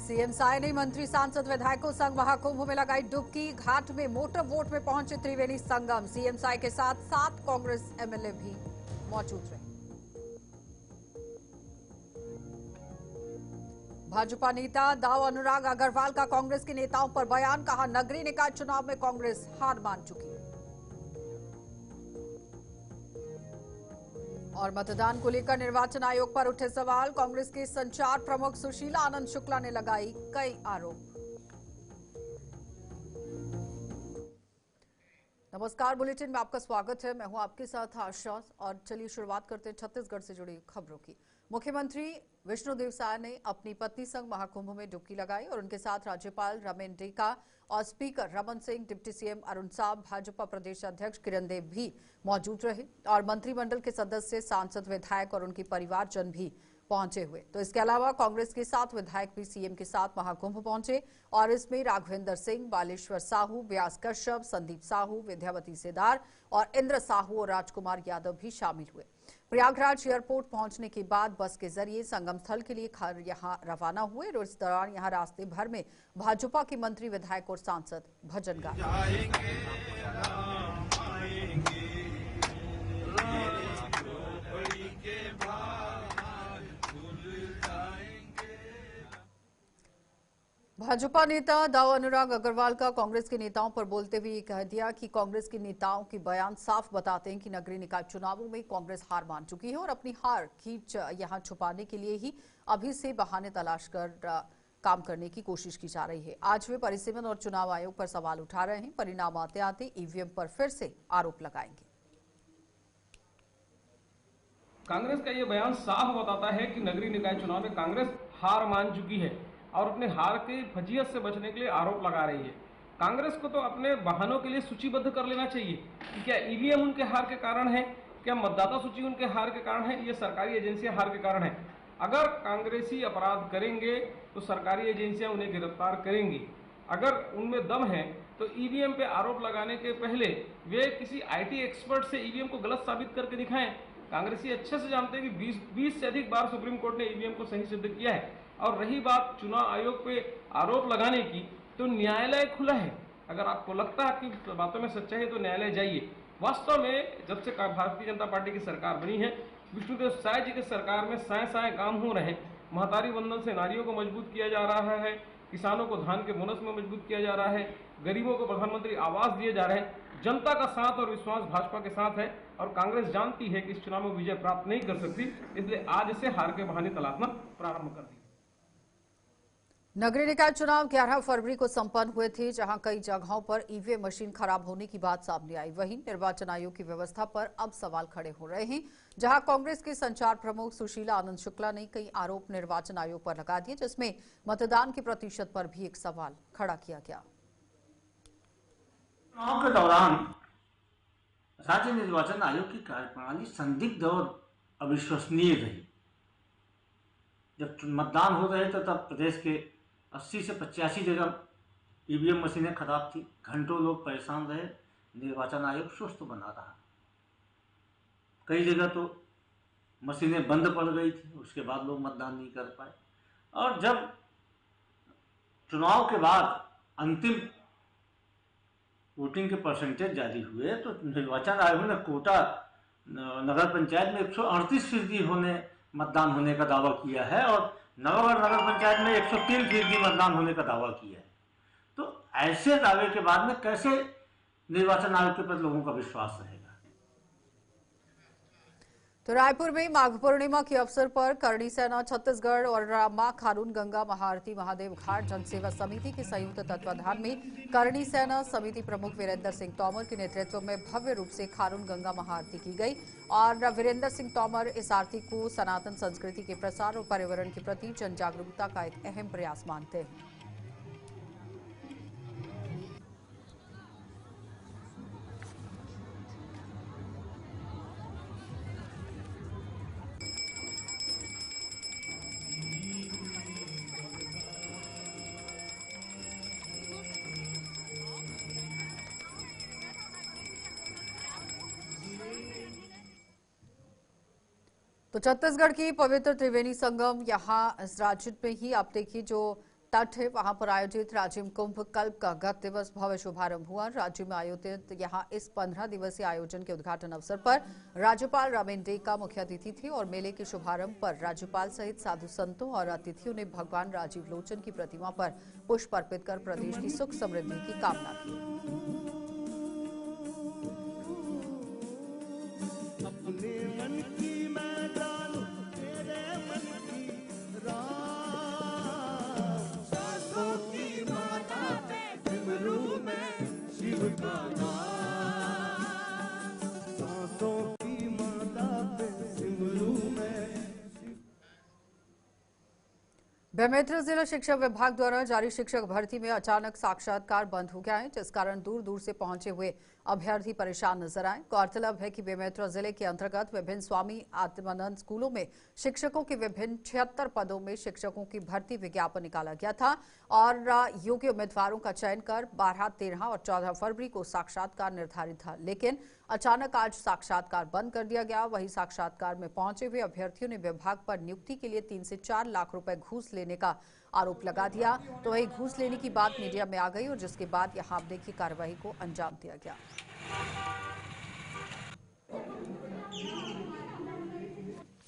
CM Sai ने मंत्री सांसद विधायकों संग महाकुंभ में लगाई डुबकी। घाट में मोटर बोट में पहुंचे त्रिवेणी संगम। सीएम साय के साथ 7 कांग्रेस एमएलए भी मौजूद रहे। भाजपा नेता दाव अनुराग अग्रवाल का कांग्रेस के नेताओं पर बयान। कहा, नगरीय निकाय चुनाव में कांग्रेस हार मान चुकी है। और मतदान को लेकर निर्वाचन आयोग पर उठे सवाल। कांग्रेस के संचार प्रमुख सुशीला आनंद शुक्ला ने लगाई कई आरोप। नमस्कार, बुलेटिन में आपका स्वागत है। मैं हूं आपके साथ आशा। और चलिए शुरुआत करते हैं छत्तीसगढ़ से जुड़ी खबरों की। मुख्यमंत्री विष्णुदेव साय ने अपनी पत्नी संग महाकुंभ में डुबकी लगाई और उनके साथ राज्यपाल रमेन डेका और speaker Raman Singh, deputy CM Arun Sao, Bhajpa प्रदेश अध्यक्ष किरण देव भी मौजूद रहे और मंत्रिमंडल के सदस्य, सांसद, विधायक और उनके परिवारजन भी पहुंचे हुए। तो इसके अलावा कांग्रेस के 7 विधायक भी सीएम के साथ महाकुंभ पहुंचे और इसमें राघवेंद्र सिंह, बालेश्वर साहू, व्यास कश्यप, संदीप साहू, विद्यावती सेदार और इंद्र साहू और राजकुमार यादव भी शामिल हुए। प्रयागराज एयरपोर्ट पहुंचने के बाद बस के जरिए संगम स्थल के लिए यहां रवाना हुए और इस दौरान यहां रास्ते भर में भाजपा के मंत्री, विधायक और सांसद भजन गाए। भाजपा नेता दाव अनुराग अग्रवाल का कांग्रेस के नेताओं पर बोलते हुए कह दिया कि कांग्रेस के नेताओं के बयान साफ बताते हैं कि नगरीय निकाय चुनावों में कांग्रेस हार मान चुकी है और अपनी हार खींच यहां छुपाने के लिए ही अभी से बहाने तलाश कर काम करने की कोशिश की जा रही है। आज वे परिसीमन और चुनाव आयोग पर सवाल उठा रहे हैं। परिणाम आते आते ईवीएम पर फिर से आरोप लगाएंगे। कांग्रेस का ये बयान साफ बताता है कि नगरीय निकाय चुनाव में कांग्रेस हार मान चुकी है और अपने हार की फजीयत से बचने के लिए आरोप लगा रही है। कांग्रेस को तो अपने बहानों के लिए सूचीबद्ध कर लेना चाहिए कि क्या ईवीएम उनके हार के कारण है, क्या मतदाता सूची उनके हार के कारण है, ये सरकारी एजेंसियां हार के कारण है। अगर कांग्रेसी अपराध करेंगे तो सरकारी एजेंसियां उन्हें गिरफ्तार करेंगी। अगर उनमें दम है तो ईवीएम पे आरोप लगाने के पहले वे किसी आईटी एक्सपर्ट से ईवीएम को गलत साबित करके दिखाएं। कांग्रेसी अच्छे से जानते हैं कि 20 से अधिक बार सुप्रीम कोर्ट ने ईवीएम को सही सिद्ध किया है। और रही बात चुनाव आयोग पे आरोप लगाने की, तो न्यायालय खुला है। अगर आपको लगता है कि बातों में सच्चाई है तो न्यायालय जाइए। वास्तव में जब से भारतीय जनता पार्टी की सरकार बनी है, विष्णुदेव साय जी की सरकार में साए साए काम हो रहे हैं। महतारी वंदन से नारियों को मजबूत किया जा रहा है, किसानों को धान के बोनस में मजबूत किया जा रहा है, गरीबों को प्रधानमंत्री आवास दिए जा रहे हैं। जनता का साथ और विश्वास भाजपा के साथ है और कांग्रेस जानती है कि इस चुनाव में विजय प्राप्त नहीं कर सकती, इसलिए आज से हार के बहाने तलाशना प्रारंभ कर दी। नगरीय निकाय चुनाव 11 फरवरी को संपन्न हुए थे, जहां कई जगहों पर ईवीएम मशीन खराब होने की बात सामने आई। वहीं निर्वाचन आयोग की व्यवस्था पर अब सवाल खड़े हो रहे हैं, जहां कांग्रेस के संचार प्रमुख सुशीला आनंद शुक्ला ने कई आरोप निर्वाचन आयोग पर लगा दिए, जिसमें मतदान के प्रतिशत पर भी एक सवाल खड़ा किया गया। चुनाव के दौरान राज्य निर्वाचन आयोग की कार्यप्रणाली संदिग्ध और अविश्वसनीय रही। जब मतदान हो रहे थे तब प्रदेश के 80 से 85 जगह ईवीएम मशीनें खराब थी। घंटों लोग परेशान रहे। निर्वाचन आयोग सुस्त बना रहा। कई जगह तो मशीनें बंद पड़ गई थी, उसके बाद लोग मतदान नहीं कर पाए। और जब चुनाव के बाद अंतिम वोटिंग के परसेंटेज जारी हुए तो निर्वाचन आयोग ने कोटा नगर पंचायत में 138% मतदान होने का दावा किया है और नवागढ़ नगर पंचायत में 103% मतदान होने का दावा किया है। तो ऐसे दावे के बाद में कैसे निर्वाचन आयोग के प्रति लोगों का विश्वास रहेगा। तो रायपुर में माघ पूर्णिमा के अवसर पर करणी सेना छत्तीसगढ़ और मां खारून गंगा महाआरती महादेव घाट जनसेवा समिति के संयुक्त तत्वाधान में करणी सेना समिति प्रमुख वीरेंद्र सिंह तोमर के नेतृत्व में भव्य रूप से खारून गंगा महाआरती की गई और वीरेंद्र सिंह तोमर इस आरती को सनातन संस्कृति के प्रसार और पर्यावरण के प्रति जन जागरूकता का एक अहम प्रयास मानते हैं। तो छत्तीसगढ़ की पवित्र त्रिवेणी संगम यहाँ इस राज्य में ही आप देखिए जो तट है, वहां पर आयोजित राजिम कुंभ कल्प का गत दिवस भव्य शुभारंभ हुआ। राज्य में आयोजित यहां इस 15 दिवसीय आयोजन के उद्घाटन अवसर पर राज्यपाल रामेन डेका मुख्य अतिथि थे और मेले के शुभारंभ पर राज्यपाल सहित साधु संतों और अतिथियों ने भगवान राजीव लोचन की प्रतिमा पर पुष्प अर्पित कर प्रदेश की सुख समृद्धि की कामना की। बेमेतरा जिला शिक्षा विभाग द्वारा जारी शिक्षक भर्ती में अचानक साक्षात्कार बंद हो गया है, जिस कारण दूर दूर से पहुंचे हुए अभ्यर्थी परेशान नजर आए। गौरतलब है कि बेमेतरा जिले के अंतर्गत विभिन्न स्वामी आत्मानंद स्कूलों में शिक्षकों के विभिन्न 76 पदों में शिक्षकों की भर्ती विज्ञापन निकाला गया था और योग्य उम्मीदवारों का चयन कर 12, 13 और 14 फरवरी को साक्षात्कार निर्धारित था, लेकिन अचानक आज साक्षात्कार बंद कर दिया गया। वहीं साक्षात्कार में पहुंचे हुए अभ्यर्थियों ने विभाग पर नियुक्ति के लिए 3 से 4 लाख रुपए घूस लेने का आरोप लगा दिया। तो वही घूस लेने की बात मीडिया में आ गई और जिसके बाद यहां देखी कार्रवाई को अंजाम दिया गया।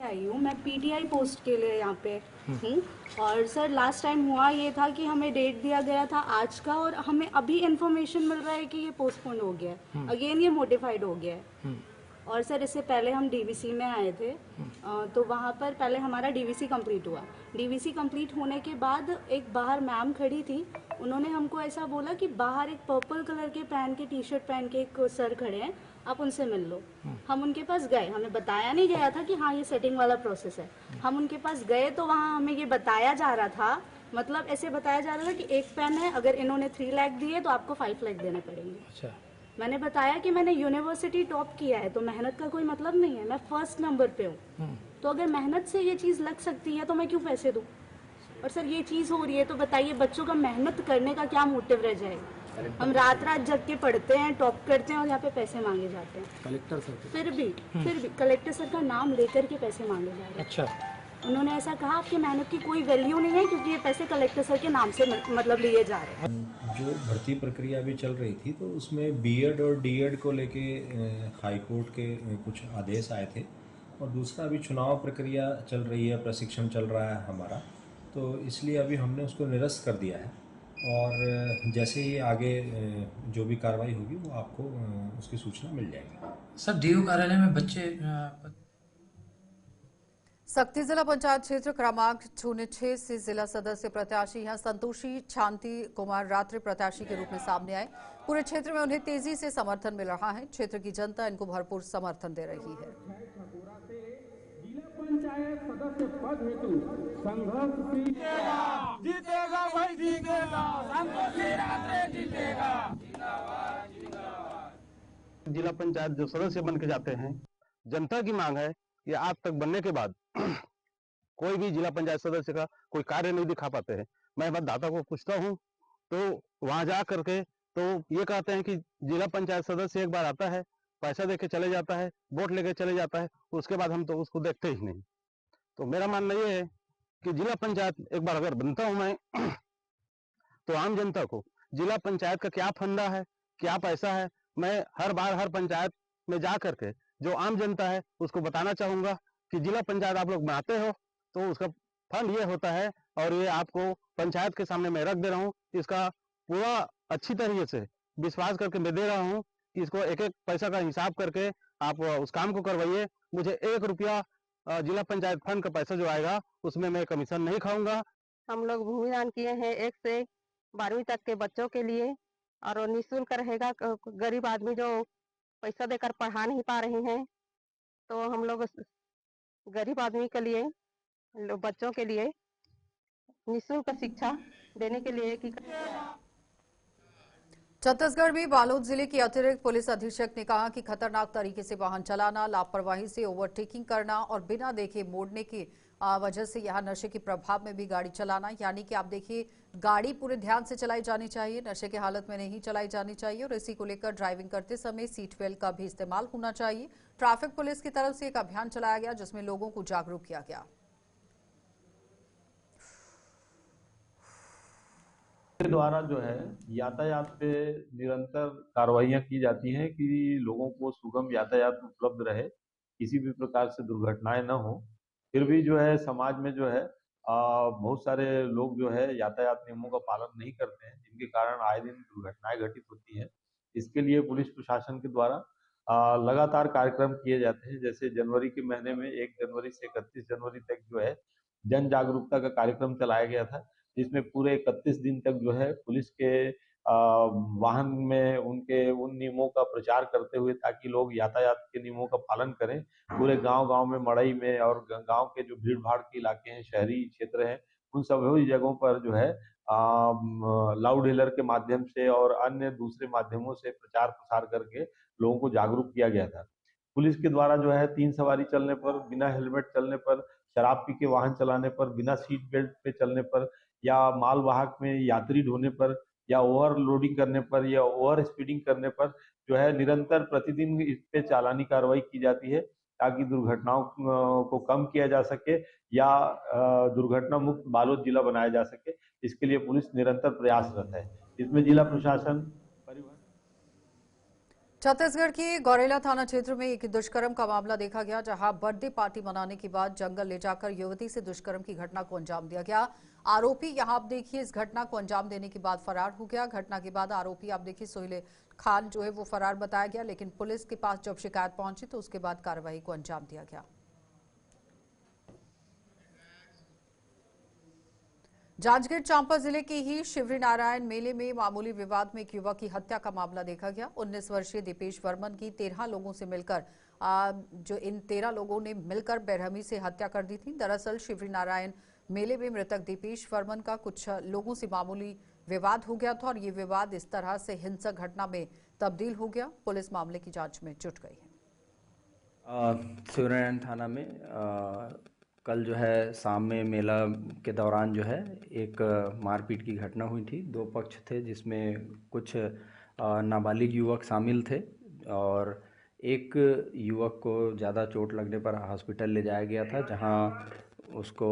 आई हूँ मैं पीटीआई पोस्ट के लिए यहाँ पे हूँ और सर लास्ट टाइम हुआ ये था कि हमें डेट दिया गया था आज का और हमें अभी इन्फॉर्मेशन मिल रहा है कि ये पोस्टपोन हो गया है, अगेन ये मॉडिफाइड हो गया है। और सर इससे पहले हम डीवीसी में आए थे तो वहाँ पर पहले हमारा डीवीसी कंप्लीट हुआ। डीवीसी कंप्लीट होने के बाद एक बाहर मैम खड़ी थी, उन्होंने हमको ऐसा बोला कि बाहर एक पर्पल कलर के पहन के टी शर्ट पहन के एक सर खड़े हैं, आप उनसे मिल लो। हम उनके पास गए, हमें बताया नहीं गया था कि हाँ ये सेटिंग वाला प्रोसेस है। हम उनके पास गए तो वहाँ हमें ये बताया जा रहा था, मतलब ऐसे बताया जा रहा था कि एक पेन है, अगर इन्होंने 3 लाख दिए तो आपको 5 लाख देने पड़ेंगे। अच्छा। मैंने बताया कि मैंने यूनिवर्सिटी टॉप किया है तो मेहनत का कोई मतलब नहीं है, मैं फर्स्ट नंबर पे हूँ, तो अगर मेहनत से ये चीज़ लग सकती है तो मैं क्यों पैसे दूँ। और सर ये चीज़ हो रही है तो बताइए बच्चों का मेहनत करने का क्या मोटिव रह जाएगा। हम रात रात जग के पढ़ते हैं, टॉप करते हैं और यहाँ पे पैसे मांगे जाते हैं। कलेक्टर सर फिर भी कलेक्टर सर का नाम लेकर के पैसे मांगे जा रहे हैं। अच्छा, उन्होंने ऐसा कहा आपकी मेहनत की कोई वैल्यू नहीं है क्योंकि ये पैसे कलेक्टर सर के नाम से मतलब लिए जा रहे हैं। जो भर्ती प्रक्रिया भी चल रही थी तो उसमें बीएड और डीएड को लेके हाई कोर्ट के कुछ आदेश आए थे और दूसरा अभी चुनाव प्रक्रिया चल रही है, प्रशिक्षण चल रहा है हमारा, तो इसलिए अभी हमने उसको निरस्त कर दिया है और जैसे ही आगे जो भी कार्रवाई होगी वो आपको उसकी सूचना मिल जाएगी। सर डीओ कार्यालय में बच्चे सक्ती जिला पंचायत क्षेत्र क्रमांक 06 से जिला सदस्य प्रत्याशी यहां संतोषी शांति कुमार रात्रि प्रत्याशी के रूप में सामने आए। पूरे क्षेत्र में उन्हें तेजी से समर्थन मिल रहा है, क्षेत्र की जनता इनको भरपूर समर्थन दे रही है। जिला पंचायत सदस्य पद हेतु संघर्ष जीतेगा भाई जीतेगा, संतोषी रात्रि जीतेगा। जिला पंचायत जो सदस्य बन के जाते हैं, जनता की मांग है कि आज तक बनने के बाद कोई भी जिला पंचायत सदस्य का कोई कार्य नहीं दिखा पाते हैं। मैं मतदाता को पूछता हूं तो वहां जा करके तो ये कहते हैं कि जिला पंचायत सदस्य एक बार आता है, पैसा देके चले जाता है, वोट लेके चले जाता है, उसके बाद हम तो उसको देखते ही नहीं। तो मेरा मानना ये है कि जिला पंचायत एक बार अगर बनता हूं मैं तो आम जनता को जिला पंचायत का क्या फंडा है, क्या पैसा है, मैं हर बार हर पंचायत में जा करके जो आम जनता है उसको बताना चाहूंगा कि जिला पंचायत आप लोग बनाते हो तो उसका फंड ये होता है और ये आपको पंचायत के सामने मैं रख दे रहा हूँ। इसका पूरा अच्छी तरीके से विश्वास करके मैं दे रहा हूँ कि इसको एक एक पैसा का हिसाब करके आप उस काम को करवाइए। मुझे 1 रुपया जिला पंचायत फंड का पैसा जो आएगा उसमें मैं कमीशन नहीं खाऊंगा। हम लोग भूमिदान किए हैं 1 से 12वीं तक के बच्चों के लिए और निःशुल्क रहेगा। गरीब आदमी जो पैसा देकर पढ़ा नहीं पा रहे हैं तो हम लोग गरीब आदमी के लिए, बच्चों के लिए निःशुल्क शिक्षा देने के लिए छत्तीसगढ़ में बालोद जिले के अतिरिक्त पुलिस अधीक्षक ने कहा कि खतरनाक तरीके से वाहन चलाना, लापरवाही से ओवरटेकिंग करना और बिना देखे मोड़ने की वजह से यहाँ नशे के प्रभाव में भी गाड़ी चलाना, यानी कि आप देखिए गाड़ी पूरे ध्यान से चलाई जानी चाहिए, नशे की हालत में नहीं चलाई जानी चाहिए और इसी को लेकर ड्राइविंग करते समय सीट बेल्ट का भी इस्तेमाल होना चाहिए। ट्रैफिक पुलिस की तरफ से एक अभियान चलाया गया जिसमें लोगों को जागरूक किया गया। के द्वारा जो है यातायात पे निरंतर कार्रवाइयां की जाती हैं कि लोगों को सुगम यातायात उपलब्ध रहे, किसी भी प्रकार से दुर्घटनाएं न हो। फिर भी जो है समाज में जो है बहुत सारे लोग जो है यातायात नियमों का पालन नहीं करते हैं, जिनके कारण आए दिन दुर्घटनाएं घटित होती हैं। इसके लिए पुलिस प्रशासन के द्वारा लगातार कार्यक्रम किए जाते हैं। जैसे जनवरी के महीने में 1 जनवरी से 31 जनवरी तक जो है जन जागरूकता का कार्यक्रम चलाया गया था, जिसमें पूरे 31 दिन तक जो है पुलिस के वाहन में उनके उन नियमों का प्रचार करते हुए, ताकि लोग यातायात के नियमों का पालन करें। पूरे गांव-गांव में, मड़ई में और गांव के जो भीड़-भाड़ के इलाके हैं, शहरी क्षेत्र हैं, उन सभी जगहों पर जो है लाउड हेलर के माध्यम से और अन्य दूसरे माध्यमों से प्रचार प्रसार करके लोगों को जागरूक किया गया था। पुलिस के द्वारा जो है 3 सवारी चलने पर, बिना हेलमेट चलने पर, शराब पी के वाहन चलाने पर, बिना सीट बेल्ट पे चलने पर, या माल वाहक में यात्री ढोने पर, या ओवरलोडिंग करने पर, या ओवर स्पीडिंग करने पर जो है निरंतर प्रतिदिन इस पे चालानी कार्रवाई की जाती है, ताकि दुर्घटनाओं को कम किया जा सके या दुर्घटना मुक्त बालोद जिला बनाया जा सके। इसके लिए पुलिस निरंतर प्रयासरत है। इसमें जिला प्रशासन, परिवहन। छत्तीसगढ़ के गौरेला थाना क्षेत्र में एक दुष्कर्म का मामला देखा गया, जहां बर्थडे पार्टी मनाने के बाद जंगल ले जाकर युवती से दुष्कर्म की घटना को अंजाम दिया गया। आरोपी यहां आप देखिए इस घटना को अंजाम देने के बाद फरार हो गया। घटना के बाद आरोपी आप देखिए सोहेल खान जो है वो फरार बताया गया, लेकिन पुलिस के पास जब शिकायत पहुंची तो उसके बाद कार्रवाई को अंजाम दिया गया। जांजगीर चांपा जिले के ही शिवरीनारायण मेले में मामूली विवाद में एक युवक की हत्या का मामला देखा गया। 19 वर्षीय दीपेश वर्मन की 13 लोगों से मिलकर जो इन 13 लोगों ने मिलकर बेरहमी से हत्या कर दी थी। दरअसल शिवरीनारायण मेले में मृतक दीपेश वर्मन का कुछ लोगों से मामूली विवाद हो गया था और ये विवाद इस तरह से हिंसक घटना में तब्दील हो गया। पुलिस मामले की जांच में जुट गई है। शिवरीनारायण थाना में कल जो है शाम में मेला के दौरान जो है एक मारपीट की घटना हुई थी। 2 पक्ष थे, जिसमें कुछ नाबालिग युवक शामिल थे और एक युवक को ज़्यादा चोट लगने पर हॉस्पिटल ले जाया गया था, जहां उसको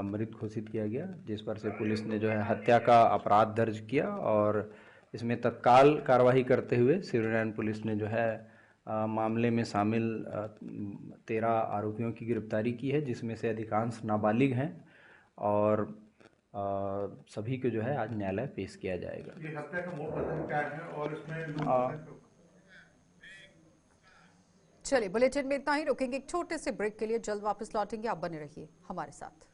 मृत घोषित किया गया, जिस पर से पुलिस ने जो है हत्या का अपराध दर्ज किया और इसमें तत्काल कार्रवाई करते हुए शिवरीनारायण पुलिस ने जो है मामले में शामिल 13 आरोपियों की गिरफ्तारी की है, जिसमें से अधिकांश नाबालिग हैं और सभी को जो है आज न्यायालय पेश किया जाएगा। ये हत्या का मूल कारण क्या है और इसमें चलिए बुलेटिन में इतना ही। रुकेंगे एक छोटे से ब्रेक के लिए, जल्द वापस लौटेंगे। आप बने रहिए हमारे साथ।